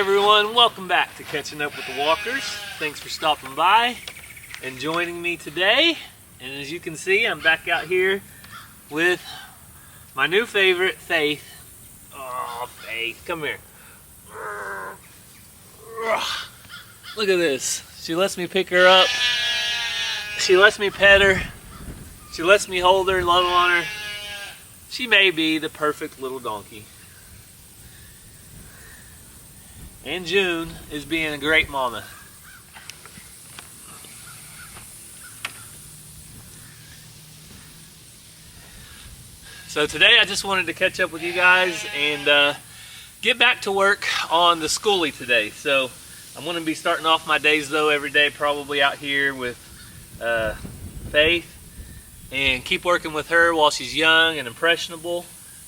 everyone, welcome back to Catching Up with the Walkers. Thanks for stopping by and joining me today. And as you can see, I'm back out here with my new favorite, Faith. Oh, Faith, come here. Look at this. She lets me pick her up. She lets me pet her. She lets me hold her and love on her. She may be the perfect little donkey. And June is being a great mama. So today I just wanted to catch up with you guys and get back to work on the Schoolie today. So I'm going to be starting off my days though every day probably out here with Faith and keep working with her while she's young and impressionable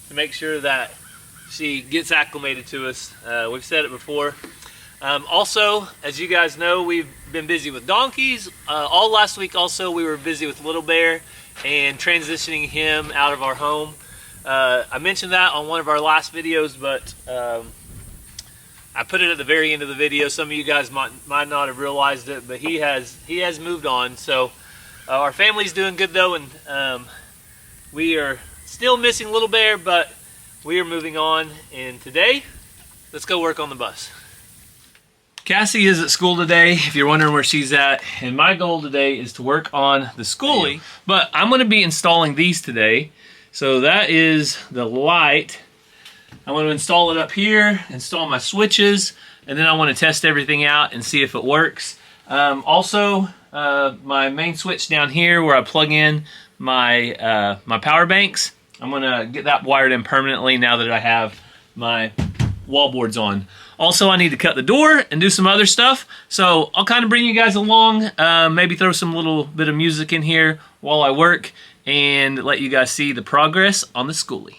to make sure that she gets acclimated to us. We've said it before. Also, as you guys know, we've been busy with donkeys. All last week also we were busy with Little Bear and transitioning him out of our home. I mentioned that on one of our last videos, but I put it at the very end of the video. Some of you guys might not have realized it, but he has moved on. So our family's doing good though, and we are still missing Little Bear, but we are moving on, and today, let's go work on the bus. Cassie is at school today, if you're wondering where she's at, and my goal today is to work on the Schoolie, but I'm going to be installing these today. So that is the light. I'm going to install it up here, install my switches, and then I want to test everything out and see if it works. Also, my main switch down here where I plug in my, my power banks, I'm going to get that wired in permanently now that I have my wall boards on. Also, I need to cut the door and do some other stuff. So I'll kind of bring you guys along, maybe throw some little bit of music in here while I work and let you guys see the progress on the Schoolie.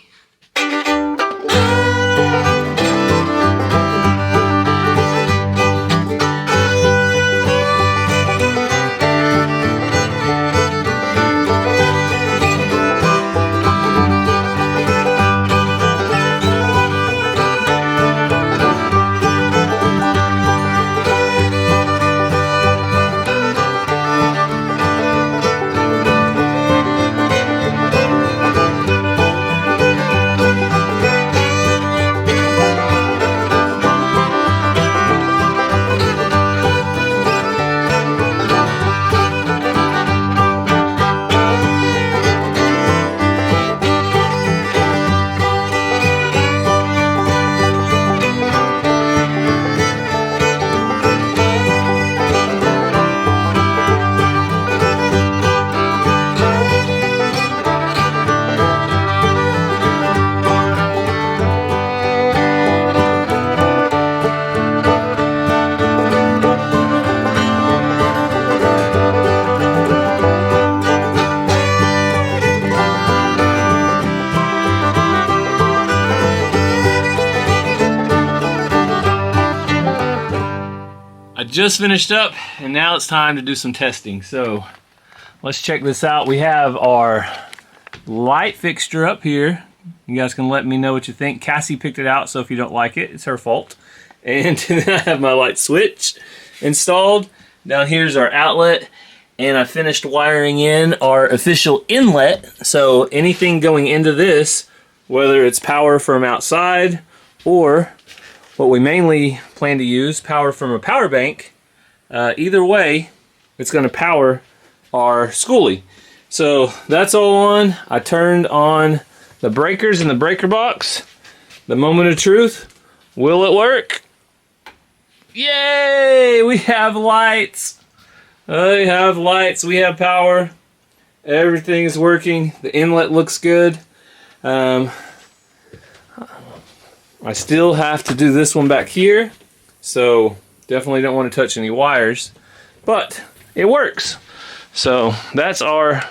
Just finished up, and now it's time to do some testing. So let's check this out. We have our light fixture up here. You guys can let me know what you think. Cassie picked it out, so if you don't like it, it's her fault. And then I have my light switch installed. Down here's our outlet, and I finished wiring in our official inlet. So anything going into this, whether it's power from outside or what we mainly plan to use, power from a power bank, either way, it's going to power our Schoolie. So that's all on. I turned on the breakers in the breaker box. The moment of truth. Will it work? Yay! We have lights. We have lights. We have power. Everything is working. The inlet looks good. I still have to do this one back here, so definitely don't want to touch any wires, but it works. So that's our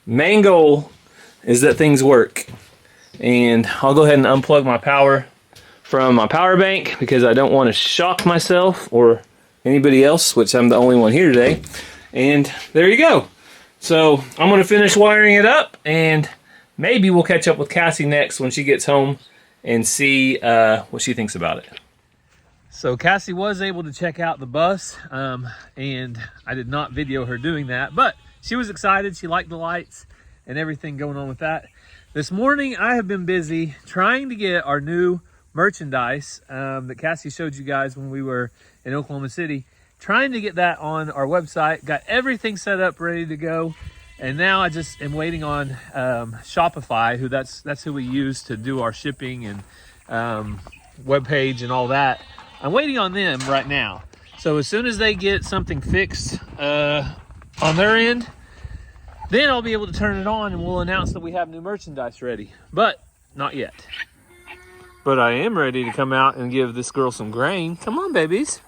main goal, is that things work. And I'll go ahead and unplug my power from my power bank because I don't want to shock myself or anybody else, which I'm the only one here today. And there you go. So I'm going to finish wiring it up, and maybe we'll catch up with Cassie next when she gets home and see what she thinks about it. So Cassie was able to check out the bus, and I did not video her doing that, but she was excited. She liked the lights and everything going on with that. This morning, I have been busy trying to get our new merchandise that Cassie showed you guys when we were in Oklahoma City, trying to get that on our website, got everything set up, ready to go. And now I just am waiting on Shopify, who that's who we use to do our shipping and webpage and all that. I'm waiting on them right now. So as soon as they get something fixed on their end, then I'll be able to turn it on and we'll announce that we have new merchandise ready. But not yet. But I am ready to come out and give this girl some grain. Come on, babies.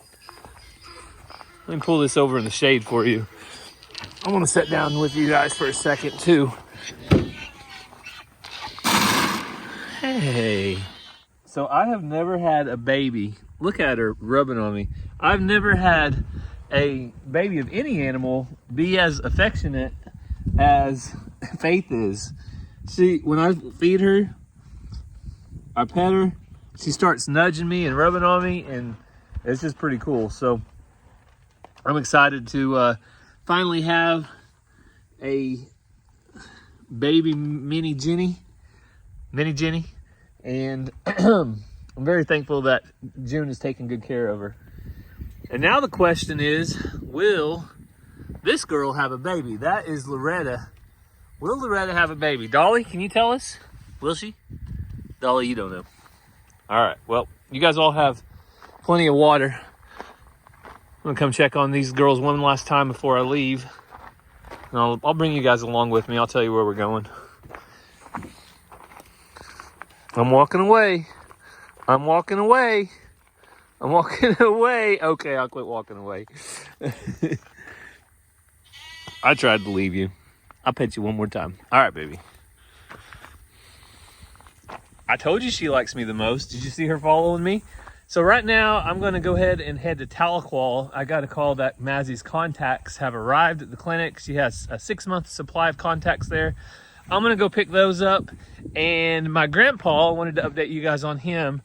Let me pull this over in the shade for you. I want to sit down with you guys for a second too. Hey. So I have never had a baby. Look at her rubbing on me. I've never had a baby of any animal be as affectionate as Faith is. See, when I feed her, I pet her, she starts nudging me and rubbing on me, and it's just pretty cool. So I'm excited to finally have a baby mini Jenny, and I'm very thankful that June is taking good care of her. And now the question is, will this girl have a baby? That is Loretta. Will Loretta have a baby? Dolly, can you tell us? Will she? Dolly, you don't know. All right, well, you guys all have plenty of water. I'm gonna come check on these girls one last time before I leave. And I'll bring you guys along with me. I'll tell you where we're going. I'm walking away. I'm walking away. I'm walking away. Okay, I'll quit walking away. I tried to leave you. I'll pet you one more time. All right, baby. I told you she likes me the most. Did you see her following me? So right now, I'm going to go ahead and head to Tahlequah. I got a call that Mazzie's contacts have arrived at the clinic. She has a 6-month supply of contacts there. I'm going to go pick those up. And my grandpa, I wanted to update you guys on him.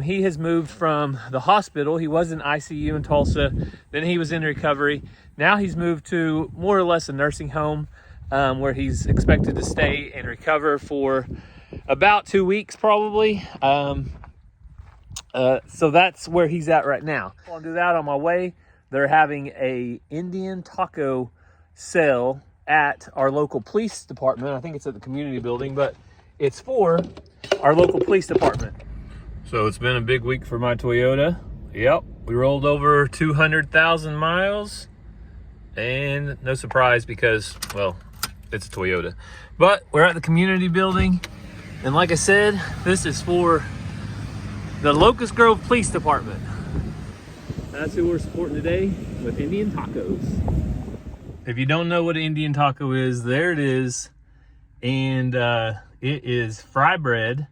He has moved from the hospital. He was in ICU in Tulsa. Then he was in recovery. Now he's moved to more or less a nursing home where he's expected to stay and recover for about 2 weeks probably. So that's where he's at right now. I'll do that on my way. They're having a Indian taco sale at our local police department. I think it's at the community building, but it's for our local police department. So it's been a big week for my Toyota. Yep, we rolled over 200,000 miles, and no surprise because, well, it's a Toyota. But we're at the community building, and like I said, this is for the Locust Grove Police Department. That's who we're supporting today with Indian tacos. If you don't know what an Indian taco is, there it is. And it is fry bread,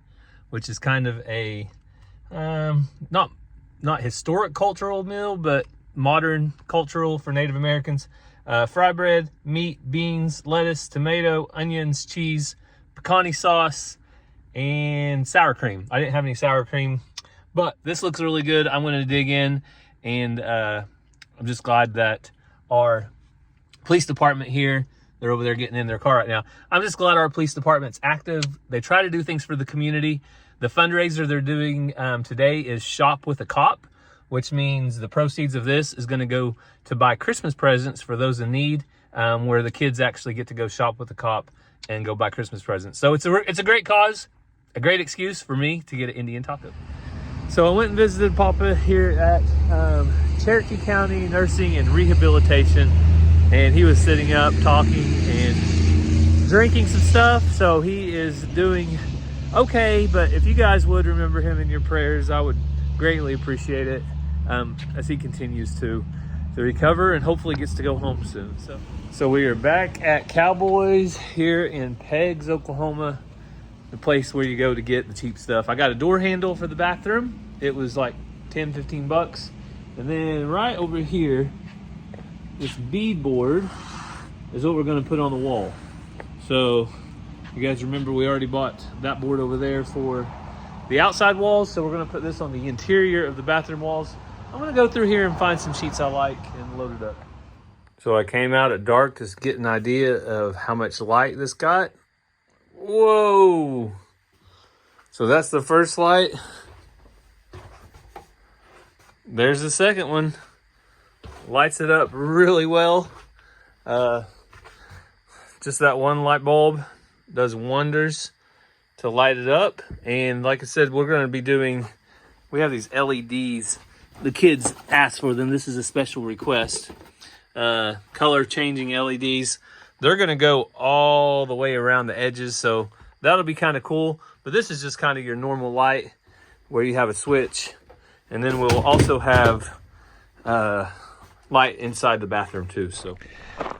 which is kind of a not historic cultural meal, but modern cultural for Native Americans. Fry bread, meat, beans, lettuce, tomato, onions, cheese, pecani sauce, and sour cream. I didn't have any sour cream, but this looks really good. I'm going to dig in, and I'm just glad that our police department here, they're over there getting in their car right now. I'm just glad our police department's active. They try to do things for the community. The fundraiser they're doing today is Shop with a Cop, which means the proceeds of this is going to go to buy Christmas presents for those in need, where the kids actually get to go shop with a cop and go buy Christmas presents. So it's a great cause, a great excuse for me to get an Indian taco. So I went and visited Papa here at Cherokee County Nursing and Rehabilitation, and he was sitting up talking and drinking some stuff. So he is doing okay, but if you guys would remember him in your prayers, I would greatly appreciate it as he continues to recover and hopefully gets to go home soon. So we are back at Cowboys here in Peggs, Oklahoma, the place where you go to get the cheap stuff. I got a door handle for the bathroom. It was like 10-15 bucks. And then right over here, this beadboard is what we're going to put on the wall. So you guys remember we already bought that board over there for the outside walls, so we're gonna put this on the interior of the bathroom walls. I'm gonna go through here and find some sheets I like and load it up. So I came out at dark to get an idea of how much light this got. Whoa! So that's the first light. There's the second one. Lights it up really well. Just that one light bulb does wonders to light it up. And like I said, we're going to be doing, we have these LEDs. The kids asked for them. This is a special request. Color changing LEDs. They're going to go all the way around the edges, so that'll be kind of cool. But this is just kind of your normal light where you have a switch. And then we'll also have light inside the bathroom too.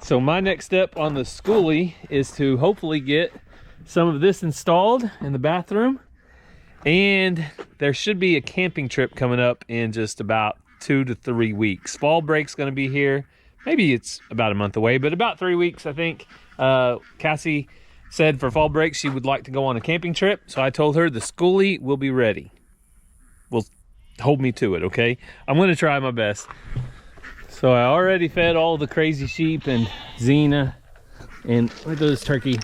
So my next step on the Schoolie is to hopefully get some of this installed in the bathroom. And there should be a camping trip coming up in just about 2 to 3 weeks. Fall break's going to be here. Maybe it's about a month away, but about 3 weeks, I think. Cassie said for fall break she would like to go on a camping trip. So I told her the Schoolie will be ready. Well, hold me to it, okay? I'm going to try my best. So I already fed all the crazy sheep and Xena. And look at this turkey.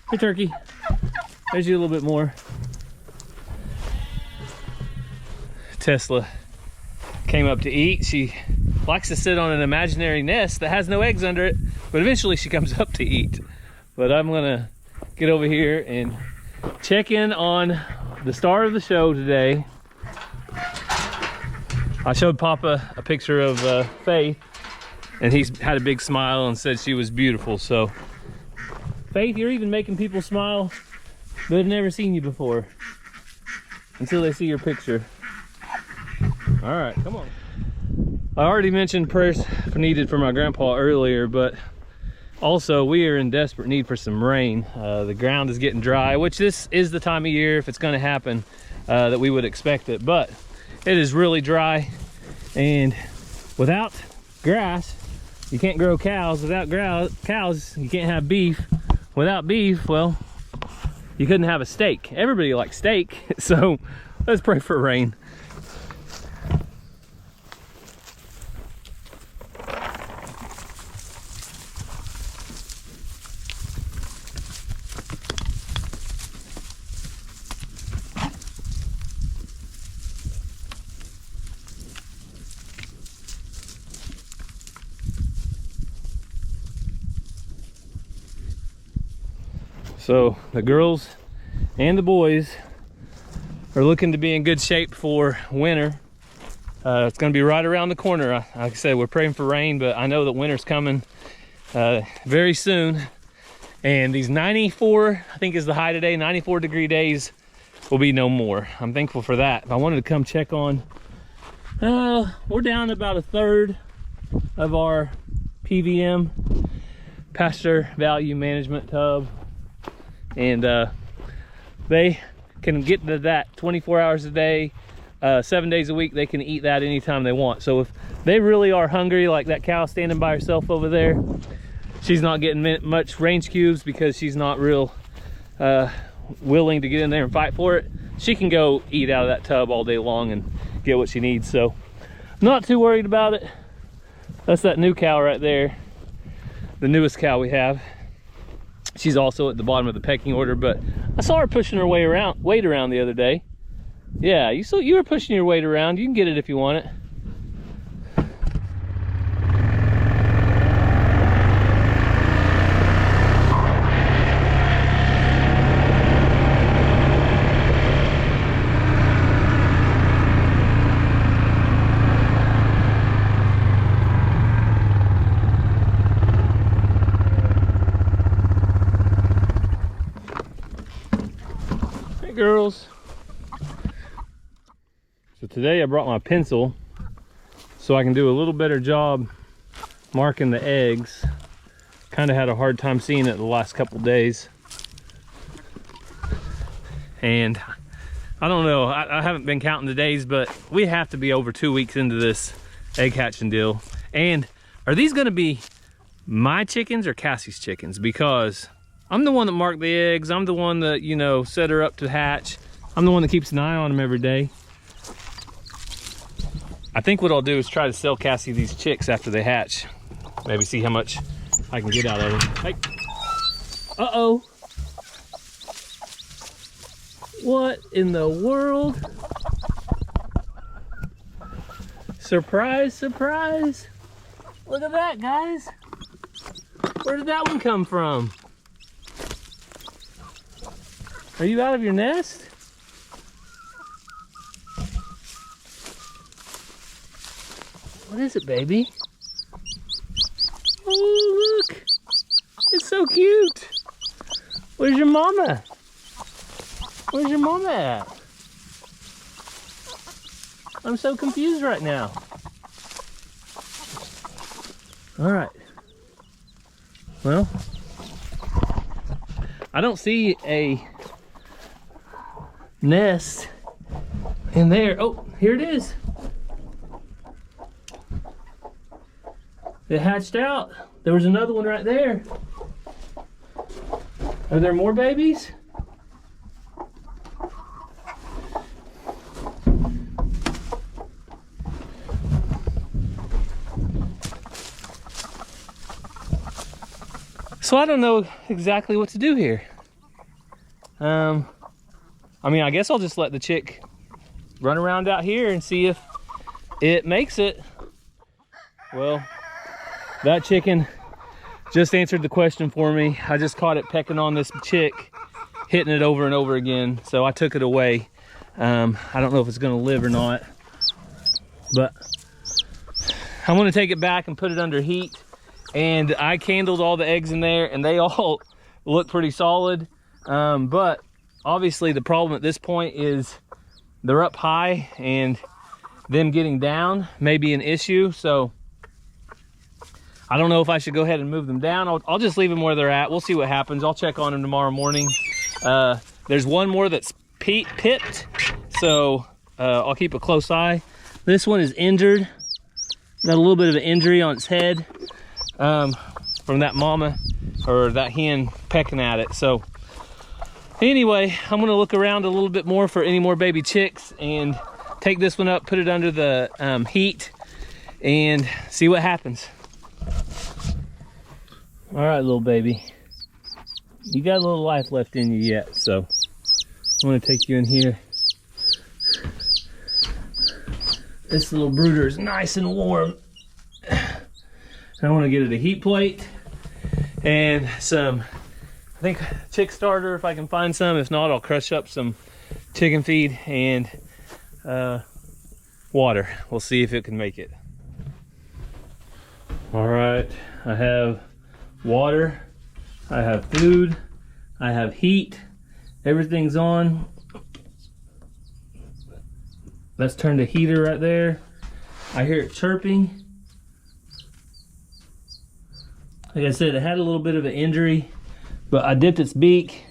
Hey, turkey. There's you a little bit more. Tesla came up to eat. She likes to sit on an imaginary nest that has no eggs under it, but eventually she comes up to eat. But I'm gonna get over here and check in on the star of the show today. I showed Papa a picture of Faith, and he's had a big smile and said she was beautiful. So Faith, you're even making people smile that have never seen you before until they see your picture. All right, come on. I already mentioned prayers needed for my grandpa earlier, but also we are in desperate need for some rain. The ground is getting dry, which this is the time of year, if it's going to happen, that we would expect it. But it is really dry, and without grass, you can't grow cows. Without cows, you can't have beef. Without beef, well, you couldn't have a steak. Everybody likes steak, so let's pray for rain. So the girls and the boys are looking to be in good shape for winter. It's going to be right around the corner. Like I said, we're praying for rain, but I know that winter's coming very soon. And these 94, I think is the high today, 94-degree days will be no more. I'm thankful for that. I wanted to come check on, we're down about a third of our PVM, pasture value management tub. And they can get to that 24 hours a day, 7 days a week. They can eat that anytime they want. So if they really are hungry, like that cow standing by herself over there, she's not getting much range cubes because she's not real willing to get in there and fight for it. She can go eat out of that tub all day long and get what she needs. So I'm not too worried about it. That's that new cow right there, the newest cow we have. She's also at the bottom of the pecking order, but I saw her pushing her weight around the other day. Yeah, you were pushing your weight around. You can get it if you want it. Girls. So today I brought my pencil so I can do a little better job marking the eggs. Kind of had a hard time seeing it the last couple days. And I don't know, I haven't been counting the days, but we have to be over 2 weeks into this egg hatching deal. And are these gonna be my chickens or Cassie's chickens? Because I'm the one that marked the eggs. I'm the one that, you know, set her up to hatch. I'm the one that keeps an eye on them every day. I think what I'll do is try to sell Cassie these chicks after they hatch. Maybe see how much I can get out of them. Hey. Uh-oh. What in the world? Surprise, surprise. Look at that, guys. Where did that one come from? Are you out of your nest? What is it, baby? Oh, look. It's so cute. Where's your mama? Where's your mama at? I'm so confused right now. All right. Well, I don't see a nest in there. Oh, here it is. It hatched out. There was another one right there. Are there more babies? So I don't know exactly what to do here. I mean, I guess I'll just let the chick run around out here and see if it makes it. Well, that chicken just answered the question for me. I just caught it pecking on this chick, hitting it over and over again. So I took it away. I don't know if it's gonna live or not, but I'm gonna take it back and put it under heat. And I candled all the eggs in there and they all look pretty solid. But obviously the problem at this point is they're up high and them getting down may be an issue. So I don't know if I should go ahead and move them down. I'll just leave them where they're at. We'll see what happens. I'll check on them tomorrow morning. There's one more that's pipped, so I'll keep a close eye. This one is injured. Got a little bit of an injury on its head from that mama or that hen pecking at it. So anyway, I'm gonna look around a little bit more for any more baby chicks and take this one up, put it under the heat and see what happens. All right, little baby, you got a little life left in you yet, so I'm gonna take you in here. This little brooder is nice and warm. I want to get it a heat plate and some, I think, chick starter if I can find some. If not, I'll crush up some chicken feed and water. We'll see if it can make it. All right, I have water, I have food, I have heat, everything's on. Let's turn the heater right there. I hear it chirping. Like I said, it had a little bit of an injury, but I dipped its beak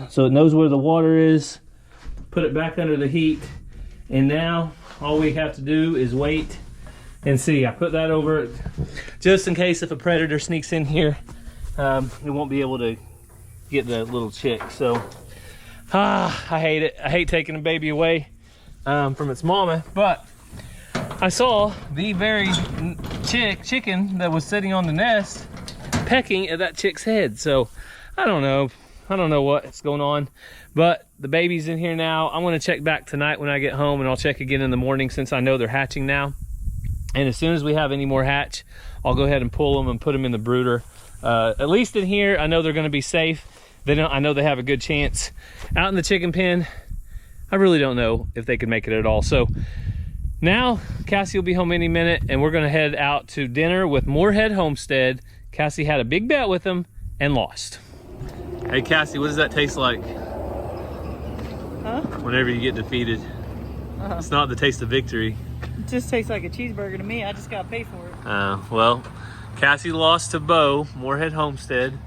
so it knows where the water is. Put it back under the heat, and now all we have to do is wait and see. I put that over it just in case if a predator sneaks in here, it won't be able to get the little chick. So I hate it. I hate taking a baby away from its mama, but I saw the very chicken that was sitting on the nest pecking at that chick's head. So I don't know what's going on, but the baby's in here now. I'm going to check back tonight when I get home, and I'll check again in the morning since I know they're hatching now. And as soon as we have any more hatch, I'll go ahead and pull them and put them in the brooder. At least in here, I know they're going to be safe. I know they have a good chance. Out in the chicken pen, I really don't know if they can make it at all. So now Cassie will be home any minute, and we're going to head out to dinner with Moorhead Homestead. Cassie had a big bet with them and lost. Hey Cassie, what does that taste like? Huh? Whenever you get defeated. It's not the taste of victory. It just tastes like a cheeseburger to me. I just got to pay for it. Well, Cassie lost to Bo, Moorhead Homestead,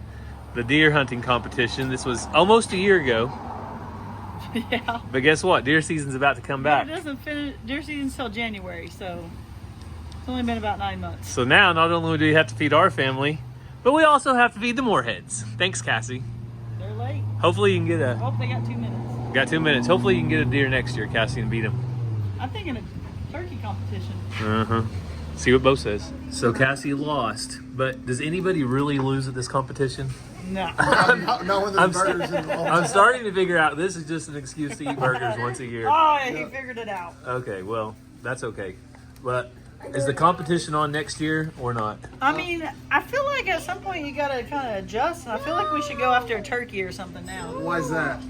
the deer hunting competition. This was almost a year ago. Yeah. But guess what? Deer season's about to come back. It doesn't finish. Deer season's till January, so it's only been about 9 months. So now, not only do we have to feed our family, but we also have to feed the Moorheads. Thanks, Cassie. They're late. Hopefully you can get a. Oh, they got 2 minutes. Got 2 minutes. Hopefully you can get a deer next year, Cassie, and beat him. I'm thinking a turkey competition. See what Bo says. So Cassie lost, but does anybody really lose at this competition? No. No, when there's burgers involved. I'm starting to figure out this is just an excuse to eat burgers once a year. Oh, he figured it out. Okay, well, that's okay. But is the competition on next year or not? I mean, I feel like at some point you gotta kind of adjust, and I feel like we should go after a turkey or something now. Why is that?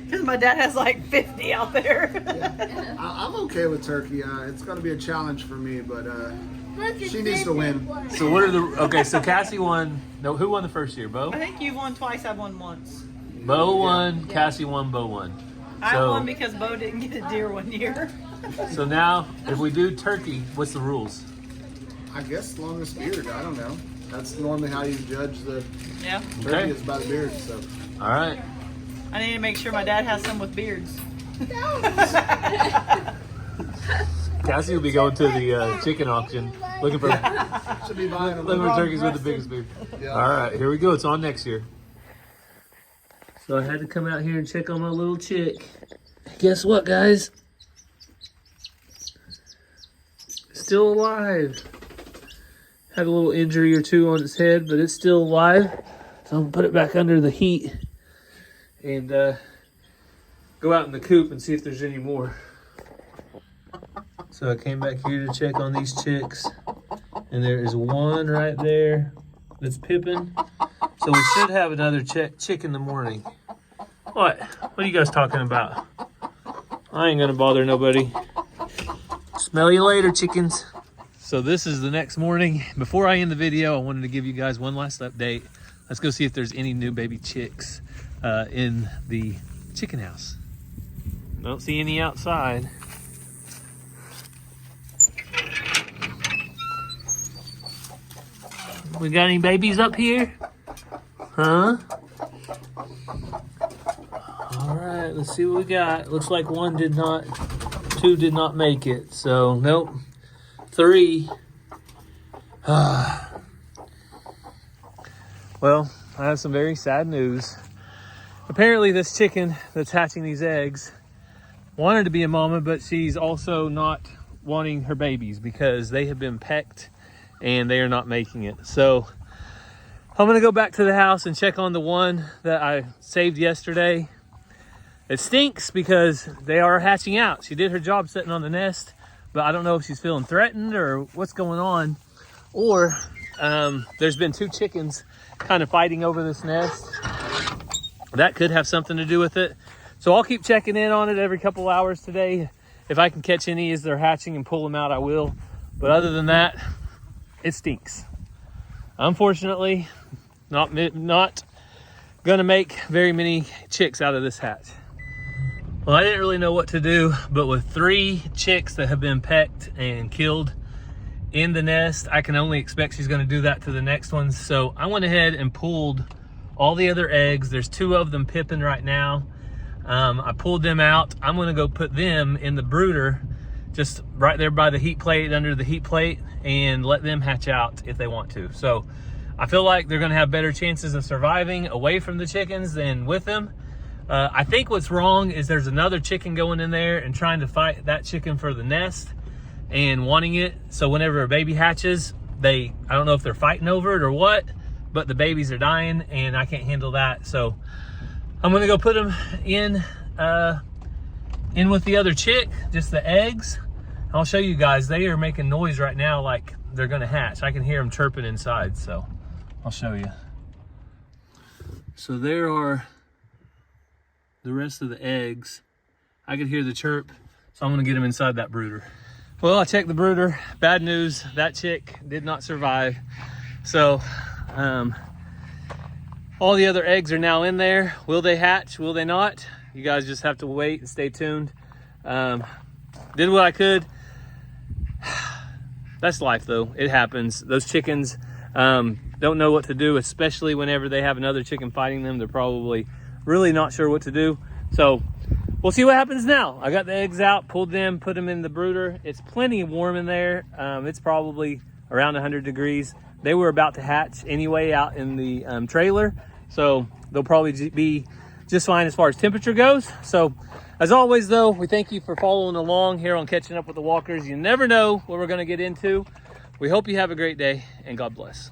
Because my dad has like 50 out there. I'm okay with turkey. It's going to be a challenge for me, but she needs to win. So what are the okay? So Cassie won. No, who won the first year? Bo. I think you've won twice. I've won once. Bo won. Cassie won. Bo won. I won because Bo didn't get a deer one year. So now, if we do turkey, what's the rules? I guess longest beard. I don't know. That's normally how you judge the turkey Okay. is by the beard. So All right. I need to make sure my dad has some with beards. Cassie will be going to the chicken auction looking for should be buying them. turkeys with the biggest beard. Yeah. All right, here we go. It's on next year. So I had to come out here and check on my little chick. Guess what, guys? Still alive. Had a little injury or two on its head, but it's still alive. So I'm gonna put it back under the heat and go out in the coop and see if there's any more. So I came back here to check on these chicks, and there is one right there that's pipping. So we should have another chick in the morning. What? What are you guys talking about? I ain't gonna bother nobody. Smell you later, chickens. So this is the next morning. Before I end the video, I wanted to give you guys one last update. Let's go see if there's any new baby chicks in the chicken house. Don't see any outside. We got any babies up here? Huh? All right, let's see what we got. Looks like two did not make it. So, nope. 3. Well, I have some very sad news. Apparently this chicken that's hatching these eggs wanted to be a mama, but she's also not wanting her babies because they have been pecked and they are not making it. So I'm gonna go back to the house and check on the one that I saved yesterday. It stinks because they are hatching out. She did her job sitting on the nest, but I don't know if she's feeling threatened or what's going on. Or there's been 2 chickens kind of fighting over this nest. That could have something to do with it. So I'll keep checking in on it every couple hours today. If I can catch any as they're hatching and pull them out, I will. But other than that, it stinks. Unfortunately, not gonna make very many chicks out of this hatch. Well, I didn't really know what to do, but with 3 chicks that have been pecked and killed in the nest, I can only expect she's gonna do that to the next ones. So I went ahead and pulled all the other eggs. There's 2 of them pipping right now. I pulled them out. I'm gonna go put them in the brooder, just right there by the heat plate, under the heat plate, and let them hatch out if they want to. So I feel like they're gonna have better chances of surviving away from the chickens than with them. I think what's wrong is there's another chicken going in there and trying to fight that chicken for the nest and wanting it. So whenever a baby hatches, I don't know if they're fighting over it or what, but the babies are dying and I can't handle that. So I'm gonna go put them in with the other chick, just the eggs. I'll show you guys. They are making noise right now like they're gonna hatch. I can hear them chirping inside, so I'll show you. So there are the rest of the eggs. I could hear the chirp, so I'm gonna get them inside that brooder. Well, I checked the brooder. Bad news, that chick did not survive. So all the other eggs are now in there. Will they hatch? Will they not? You guys just have to wait and stay tuned. Did what I could. That's life though, it happens. Those chickens don't know what to do, especially whenever they have another chicken fighting them. They're probably really not sure what to do. So we'll see what happens now. I got the eggs out, pulled them, put them in the brooder. It's plenty warm in there. It's probably around 100 degrees. They were about to hatch anyway out in the trailer, So they'll probably be just fine as far as temperature goes. So as always though, we thank you for following along here on Catching Up with the Walkers. You never know what we're going to get into. We hope you have a great day, and God bless.